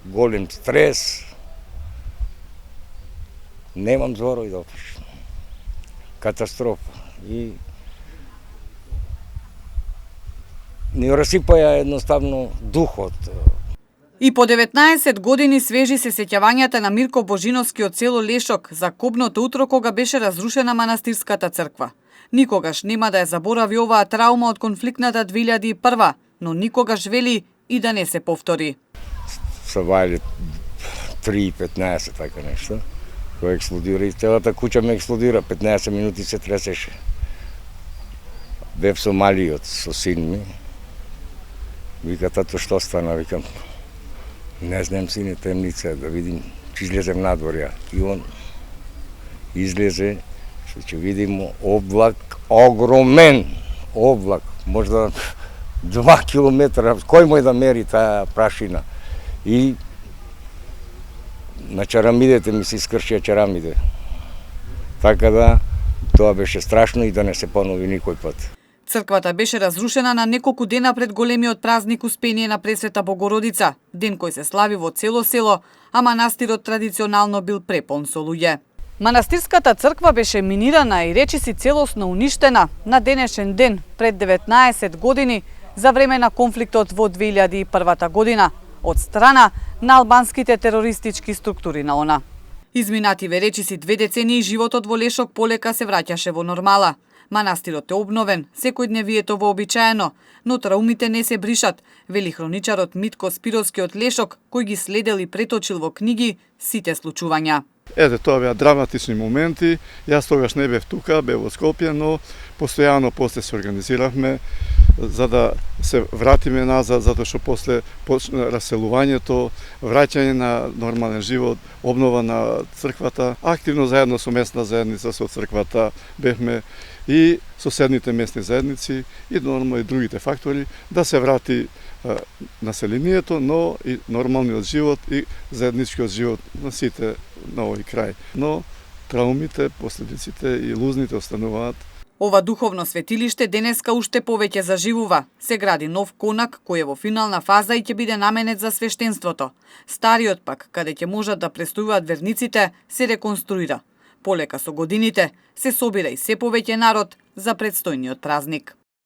голем стрес, немам зборови да опишам. Катастрофа. И ни расипаја едноставно духот. И по 19 години свежи се сеќавањата на Мирко Божиновски од село Лешок за кобното утро кога беше разрушена манастирската црква. Никогаш нема да ја заборави оваа траума од конфликтната 2001, но никогаш вели и да не се повтори. Се вајали 3:15, така нешто, кој експлодира и целата куќа ме експлодира, 15 минути се тресеше. Бев со малиот, со син ми. Вика, тато, што стана? Викам, не знам, сине, темница, да видим, че излезем надвор ја. И он излезе, што ќе видим облак, огромен облак, можда 2 километра, кој мој да мери таа прашина. И на чарамидите ми се искршија чарамиде. Така да, тоа беше страшно и да не се понови никој пат. Црквата беше разрушена на неколку дена пред големиот празник Успение на Пресвета Богородица, ден кој се слави во цело село, а манастирот традиционално бил препон со луѓе. Манастирската црква беше минирана и речиси целосно уништена на денешен ден пред 19 години за време на конфликтот во 2001 година од страна на албанските терористички структури на ОНА. Изминативе речиси 2 децении животот во Лешок полека се враќаше во нормала. Манастирот е обновен, секојдневието вообичаено, но траумите не се бришат, вели хроничарот Митко Спировски од Лешок, кој ги следел и преточил во книги сите случувања. Ете, тоа беа драматични моменти. Јас тогаш не бев тука, бев во Скопје, но постојано после се организиравме за да се вратиме назад, затоа што после почна раселувањето, враќање на нормален живот, обнова на црквата, активно заедно со местна заедница, со црквата бевме и соседните местни заедници и нормално и другите фактори да се врати населението, но и нормалниот живот и заедничкиот живот на сите на овој крај. Но траумите, последиците и лузните остануваат. Ова духовно светилиште денеска уште повеќе заживува. Се гради нов конак кој е во финална фаза и ќе биде наменет за свештенството. Стариот пак, каде ќе можат да престојуваат верниците, се реконструира. Полека со годините се собира и се повеќе народ за предстојниот празник.